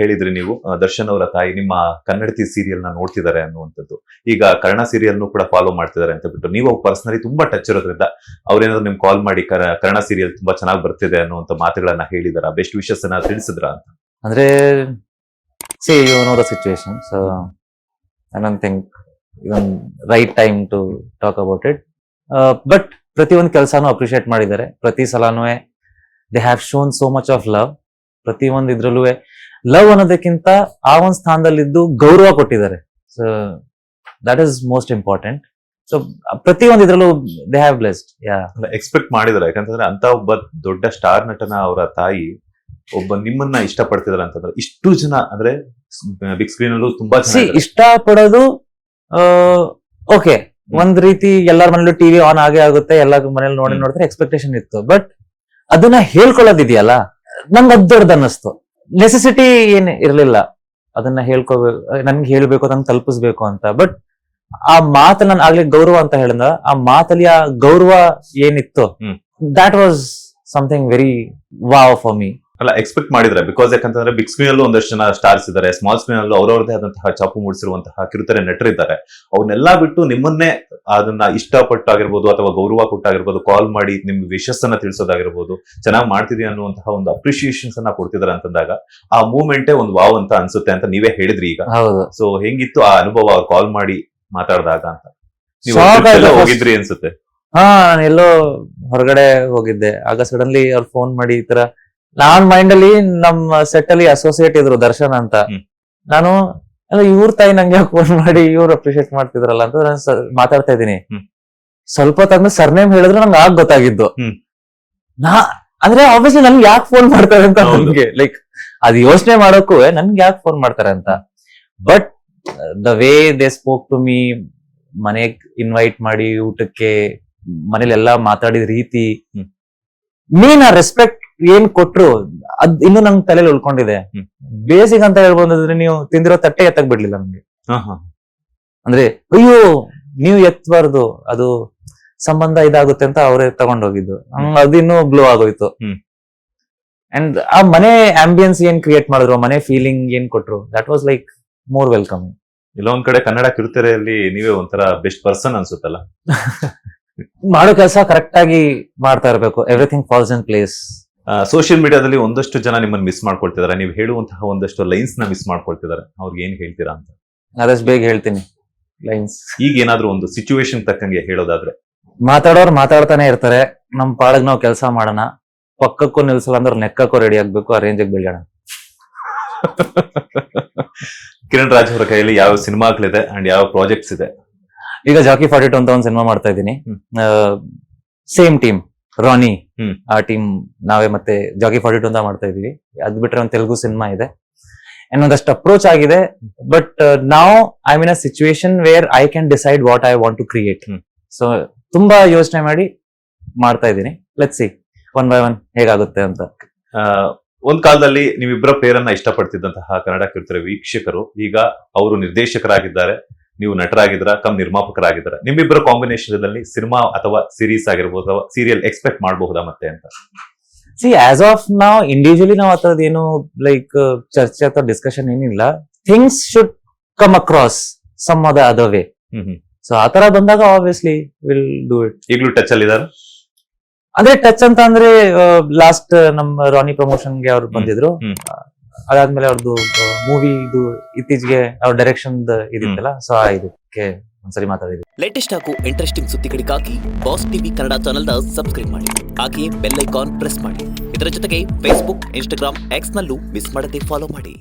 ಹೇಳಿದ್ರಿ ನೀವು ದರ್ಶನ್ ಅವರ ತಾಯಿ ನಿಮ್ಮ ಕನ್ನಡತಿ ಸೀರಿಯಲ್ ನ ನೋಡ್ತಿದ್ದಾರೆ ಅನ್ನುವಂಥದ್ದು. ಈಗ ಕರ್ಣ ಸೀರಿಯಲ್ ಕೂಡ ಫಾಲೋ ಮಾಡ್ತಿದ್ದಾರೆ ಅಂತ ಬಿಟ್ಟು ನೀವು ಪರ್ಸನಲಿ ತುಂಬಾ ಟಚ್ ಇರೋದ್ರಿಂದ ಅವ್ರೇನಾದ್ರು ನಿಮ್ ಕಾಲ್ ಮಾಡಿ ಕರ್ಣ ಸೀರಿಯಲ್ ತುಂಬಾ ಚೆನ್ನಾಗಿ ಬರ್ತಿದೆ ಅನ್ನುವಂತ ಮಾತುಗಳನ್ನ ಹೇಳಿದಾರ, ಬೆಸ್ಟ್ ವಿಶಸ್ ಅನ್ನ ತಿಳಿಸಿದ್ರ ಅಂತ? ಅಂದ್ರೆ see you know the situation, so I don't think even right time to talk about it, but ಪ್ರತಿಯೊಂದು ಕೆಲಸನೂ ಅಪ್ರಿಶಿಯೇಟ್ ಮಾಡಿದ್ದಾರೆ. ಪ್ರತಿ ಸಲಾನೂ they have shown so much of love. ಪ್ರತಿಯೊಂದು ಇದ್ರಲ್ಲೂ ಲವ್ ಅನ್ನೋದಕ್ಕಿಂತ ಆ ಒಂದು ಸ್ಥಾನದಲ್ಲಿದ್ದು ಗೌರವ ಕೊಟ್ಟಿದ್ದಾರೆ. So that is most important. So ಪ್ರತಿಯೊಂದು ಇದ್ರಲ್ಲೂ ದೇ ಹ್ಯಾವ್ ಬ್ಲೆಸ್ಡ್. ಎಕ್ಸ್ಪೆಕ್ಟ್ ಮಾಡಿದಾರೆ, ಯಾಕಂತಂದ್ರೆ ಅಂತ ಒಬ್ಬ ದೊಡ್ಡ ಸ್ಟಾರ್ ನಟನ ಅವರ ತಾಯಿ ಒಬ್ಬ ನಿಮ್ಮನ್ನ ಇಷ್ಟಪಡ್ತಿದಾರೆ ಅಂತಂದ್ರೆ ಇಷ್ಟು ಜನ, ಅಂದ್ರೆ ಬಿಗ್ ಸ್ಕ್ರೀನ್ ಅಲ್ಲೂ ತುಂಬಾ ಇಷ್ಟ ಪಡೋದು ಓಕೆ, ಒಂದ್ ರೀತಿ ಎಲ್ಲರ ಮನೇಲೂ ಟಿವಿ ಆನ್ ಆಗೇ ಆಗುತ್ತೆ, ಎಲ್ಲ ಮನೇಲಿ ನೋಡಿದ್ರೆ ಎಕ್ಸ್ಪೆಕ್ಟೇಷನ್ ಇತ್ತು. ಬಟ್ ಅದನ್ನ ಹೇಳ್ಕೊಳ್ಳೋದಿದೆಯಲ್ಲ, ನಂಗೆ ಅದ್ ದೊಡ್ಡದು ಅನ್ನಿಸ್ತು. ನೆಸೆಸಿಟಿ ಏನ್ ಇರ್ಲಿಲ್ಲ ಅದನ್ನ ಹೇಳ್ಕೋಬೇಕು, ನನ್ಗೆ ಹೇಳ್ಬೇಕು, ನಂಗೆ ತಲುಪಿಸ್ಬೇಕು ಅಂತ. ಬಟ್ ಆ ಮಾತು ನಾನು ಆಗ್ಲೇ ಗೌರವ ಅಂತ ಹೇಳಿದ, ಆ ಮಾತಲ್ಲಿ ಆ ಗೌರವ ಏನಿತ್ತು, that was something very wow for me. ಅಲ್ಲ, ಎಕ್ಸ್ಪೆಕ್ಟ್ ಮಾಡಿದ್ರೆ ಬಿಕಾಸ್ ಯಾಕಂತಂದ್ರೆ ಬಿಗ್ ಸ್ಕ್ರೀನ್ ಅಲ್ಲೂ ಒಂದಷ್ಟು ಜನ ಸ್ಟಾರ್ಸ್ ಇದ್ದಾರೆ, ಸ್ಮಾಲ್ ಸ್ಕ್ರೀನ್ ಅಲ್ಲೂ ಅವ್ರವ್ರದೇ ಆದಂತಹ ಚಾಪು ಮೂಡಿಸಿರುವಂತಹ ಕಿರುತೆರೆ ನಟರಿದ್ದಾರೆ. ಅವ್ರನ್ನೆಲ್ಲಾ ಬಿಟ್ಟು ನಿಮ್ಮನ್ನೇ ಅದನ್ನ ಇಷ್ಟಪಟ್ಟಾಗಿರ್ಬೋದು ಅಥವಾ ಗೌರವ ಕೊಟ್ಟಾಗಿರ್ಬೋದು, ಕಾಲ್ ಮಾಡಿ ನಿಮ್ಗೆ ವಿಶಸ್ಸನ್ನ ತಿಳಿಸೋದಾಗಿರ್ಬೋದು, ಚೆನ್ನಾಗಿ ಮಾಡ್ತಿದೀಯ ಅನ್ನುವಂತಹ ಒಂದು ಅಪ್ರಿಶಿಯೇಷನ್ಸ್ ಅನ್ನ ಕೊಡ್ತಿದಾರೆ ಅಂತಂದಾಗ ಆ ಮೂವ್ಮೆಂಟೇ ಒಂದು ವಾವ್ ಅಂತ ಅನ್ಸುತ್ತೆ ಅಂತ ನೀವೇ ಹೇಳಿದ್ರಿ ಈಗ. ಸೊ ಹೆಂಗಿತ್ತು ಆ ಅನುಭವ ಅವ್ರು ಕಾಲ್ ಮಾಡಿ ಮಾತಾಡಿದಾಗ ಅಂತ? ನೀವು ಹೋಗಿದ್ರಿ ಅನ್ಸುತ್ತೆ. ನಾನು ಎಲ್ಲೋ ಹೊರಗಡೆ ಹೋಗಿದ್ದೆ, ಆಗ ಸಡನ್ಲಿ ಅವ್ರು ಫೋನ್ ಮಾಡಿ ಈ ತರ, ನಾನ್ ಮೈಂಡ್ ಅಲ್ಲಿ ನಮ್ಮ ಸೆಟ್ ಅಲ್ಲಿ ಅಸೋಸಿಯೇಟ್ ಇದ್ರು ದರ್ಶನ್ ಅಂತ. ನಾನು ಇವ್ರ ತಾಯಿ ನಂಗೆ ಫೋನ್ ಮಾಡಿ ಇವ್ರು ಅಪ್ರಿಶಿಯೇಟ್ ಮಾಡ್ತಿದ್ರಲ್ಲ ಅಂತ ನಾನು ಮಾತಾಡ್ತಾ ಇದ್ದೀನಿ. ಸ್ವಲ್ಪ ಹೊತ್ತಾದ್ಮೇಲೆ ಸರ್ನೇಮ್ ಹೇಳಿದ್ರು ನಂಗೆ ಆಗ ಗೊತ್ತಾಗಿದ್ದು. ಅಂದ್ರೆ ಆಬ್ವಿಯಸ್ಲಿ ನನ್ಗೆ ಯಾಕೆ ಫೋನ್ ಮಾಡ್ತಾರೆ ಅಂತ ನನ್ಗೆ ಲೈಕ್ ಅದ್ ಯೋಚನೆ ಮಾಡೋಕ್ಕೂ ನನ್ಗೆ ಯಾಕೆ ಫೋನ್ ಮಾಡ್ತಾರೆ ಅಂತ. But the way they spoke to me, ಮನೆಗ್ ಇನ್ವೈಟ್ ಮಾಡಿ ಊಟಕ್ಕೆ, ಮನೇಲಿ ಎಲ್ಲಾ ಮಾತಾಡಿದ ರೀತಿ, ಮೀನ್ ಆ ರೆಸ್ಪೆಕ್ಟ್ ಏನ್ ಕೊಟ್ರು ಅದ್ ಇನ್ನು ನಂಗ್ ತಲೆಯಲ್ಲಿ ಉಳ್ಕೊಂಡಿದೆ. ಬೇಸಿಕ್ ಅಂತ ಹೇಳ್ಬೋದಂದ್ರೆ, ನೀವು ತಿಂದಿರೋ ತಟ್ಟೆ ಎತ್ತಕ್ ಬಿಡ್ಲಿಲ್ಲ ನಮ್ಗೆ. ಅಂದ್ರೆ ಅಯ್ಯೋ ನೀವು ಎತ್ತಬಾರ್ದು, ಅದು ಸಂಬಂಧ ಇದಾಗುತ್ತೆ ಅಂತ ಅವರೇ ತಗೊಂಡೋಗಿದ್ದು. ಅದಿನ್ನೂ ಗ್ಲೋ ಆಗೋಯ್ತು. ಅಂಡ್ ಆ ಮನೆ ಆಂಬಿಯನ್ಸ್ ಏನ್ ಕ್ರಿಯೇಟ್ ಮಾಡಿದ್ರು, ಮನೆ ಫೀಲಿಂಗ್ ಏನ್ ಕೊಟ್ರು, that was like more welcome. ಇಲ್ಲೊಂದ್ ಕಡೆ ಕನ್ನಡ ಕಿರುತೆರೆಯಲ್ಲಿ ನೀವೇ ಒಂಥರ ಬೆಸ್ಟ್ ಪರ್ಸನ್ ಅನ್ಸುತ್ತಲ್ಲ. ಮಾಡೋ ಕೆಲಸ ಕರೆಕ್ಟ್ ಆಗಿ ಮಾಡ್ತಾ ಇರ್ಬೇಕು, everything falls in place. Social ಮೀಡಿಯಾದಲ್ಲಿ ಒಂದಷ್ಟು ಜನ ನಿಮ್ಮನ್ನ ಮಿಸ್ ಮಾಡ್ಕೊಳ್ತಿದಾರೆ, ನೀವು ಹೇಳುವಂತಹ ಒಂದಷ್ಟು ಲೈನ್ಸ್ ನ ಮಿಸ್ ಮಾಡ್ಕೊಳ್ತಿದಾರೆ, ಅವ್ರಿಗೆ ಏನ್ ಹೇಳ್ತೀರಾ ಅಂತ? ಅದಷ್ಟು ಬೇಗ ಹೇಳ್ತೀನಿ ಲೈನ್ಸ್. ಈಗ ಏನಾದ್ರು ಒಂದು ಸಿಚುವೇಶನ್ ತಕ್ಕಂಗೆ ಹೇಳೋದಾದ್ರೆ? ಮಾತಾಡೋರು ಮಾತಾಡ್ತಾನೆ ಇರ್ತಾರೆ, ನಮ್ ಪಾಡಗ್ ನಾವು ಕೆಲಸ ಮಾಡೋಣ, ಪಕ್ಕಕ್ಕೂ ನಿಲ್ಸಲ್ಲ ಅಂದ್ರೆ ನೆಕ್ಕಕ್ಕೂ ರೆಡಿ ಆಗ್ಬೇಕು, ಆ ರೇಂಜಿಗೆ ಬೆಳೆಯೋಣ. ಕಿರಣ್ ರಾಜ್ ಅವರ ಕೈಯಲ್ಲಿ ಯಾವ ಸಿನಿಮಾಗಳಿದೆ ಅಂಡ್ ಯಾವ ಪ್ರಾಜೆಕ್ಟ್ಸ್ ಇದೆ? ಈಗ ಜಾಕಿ 42 ಅಂತ ಒಂದು ಸಿನಿಮಾ ಮಾಡ್ತಾ ಇದ್ದೀನಿ. ಸೇಮ್ ಟೀಮ್, ರಾನಿ ಆ ಟೀಮ್ ನಾವೇ, ಮತ್ತೆ ಜಾಕಿ 42 ಅಂತ ಮಾಡ್ತಾ ಇದೀವಿ. ಅದ್ ಬಿಟ್ರೆ ಒಂದು ತೆಲುಗು ಸಿನಿಮಾ ಇದೆ, ಇನ್ನೊಂದಷ್ಟು ಅಪ್ರೋಚ್ ಆಗಿದೆ. ಬಟ್ ನಾವು I mean a situation where I can decide what I want to create. So ತುಂಬಾ ಯೋಚನೆ ಮಾಡಿ ಮಾಡ್ತಾ ಇದ್ದೀನಿ. Let's see one by one ಹೇಗಾಗುತ್ತೆ ಅಂತ. ಒಂದ್ ಕಾಲದಲ್ಲಿ ನೀವಿಬ್ಬರ ಪೇರನ್ನ ಇಷ್ಟಪಡ್ತಿದ್ದಂತಹ ಕನ್ನಡ ಕಿರುತೆರೆ ವೀಕ್ಷಕರು ಈಗ ಅವರು ನಿರ್ದೇಶಕರಾಗಿದ್ದಾರೆ, ನೀವು ನಟರಾಗಿದ್ರ, ನಿರ್ಮಾಪಕರಾಗಿದ್ದಾರೆ. ನಿಮ್ಮಿಬ್ಬರ ಕಾಂಬಿನೇಷನ್ ಅಲ್ಲಿ ಸಿನಿಮಾ ಅಥವಾ ಸೀರೀಸ್ ಆಗಿರ್ಬೋದು ಅಥವಾ ಸೀರಿಯಲ್ ಎಕ್ಸ್ಪೆಕ್ಟ್ ಮಾಡಬಹುದಾ ಮತ್ತೆ ಅಂತ? ಸಿ ಆಸ್ ಆಫ್ ನಾವ್ ಇಂಡಿವಿಜುವಲಿ ನಾವು ಆತರದ ಏನು ಲೈಕ್ ಚರ್ಚೆ ಅಥವಾ ಡಿಸ್ಕಷನ್ ಏನಿಲ್ಲ. Things should come across some of the other way. So ಆತರ ಬಂದಾಗ ಆಬ್ವಿಯಸ್ಲಿ ವಿಲ್ ಡೂ ಇಟ್. ಈಗಲೂ ಟಚ್ ಅಲ್ಲಿ ಇದಾರೆ? ಅದೇ ಟಚ್ ಅಂತ ಅಂದ್ರೆ ಲಾಸ್ಟ್ ನಮ್ಮ ರಾನಿ ಪ್ರಮೋಷನ್ಗೆ ಅವ್ರು ಬಂದಿದ್ರು. ಅದಾದ್ಮೇಲೆ ಅವ್ರದ್ದು ಮೂವಿ ಇದು ಇತ್ತೀಚೆಗೆ ಅವ್ರ ಡೈರೆಕ್ಷನ್ ಇದಿತ್ತಲ್ಲ, ಸೊ ಇದಕ್ಕೆ ಒಂದ್ಸರಿ ಮಾತಾಡಿದ್ವಿ. ಲೇಟೆಸ್ಟ್ ಹಾಗೂ ಇಂಟ್ರೆಸ್ಟಿಂಗ್ ಸುದ್ದಿಗಳಿಗಾಗಿ ಬಾಸ್ ಟಿವಿ ಕನ್ನಡ ಚಾನೆಲ್ ನ ಸಬ್ಸ್ಕ್ರೈಬ್ ಮಾಡಿ, ಹಾಗೆಯೇ ಬೆಲ್ ಐಕಾನ್ ಪ್ರೆಸ್ ಮಾಡಿ. ಇದರ ಜೊತೆಗೆ ಫೇಸ್ಬುಕ್, ಇನ್ಸ್ಟಾಗ್ರಾಮ್, ಎಕ್ಸ್ ನಲ್ಲೂ ಮಿಸ್ ಮಾಡದೆ ಫಾಲೋ ಮಾಡಿ.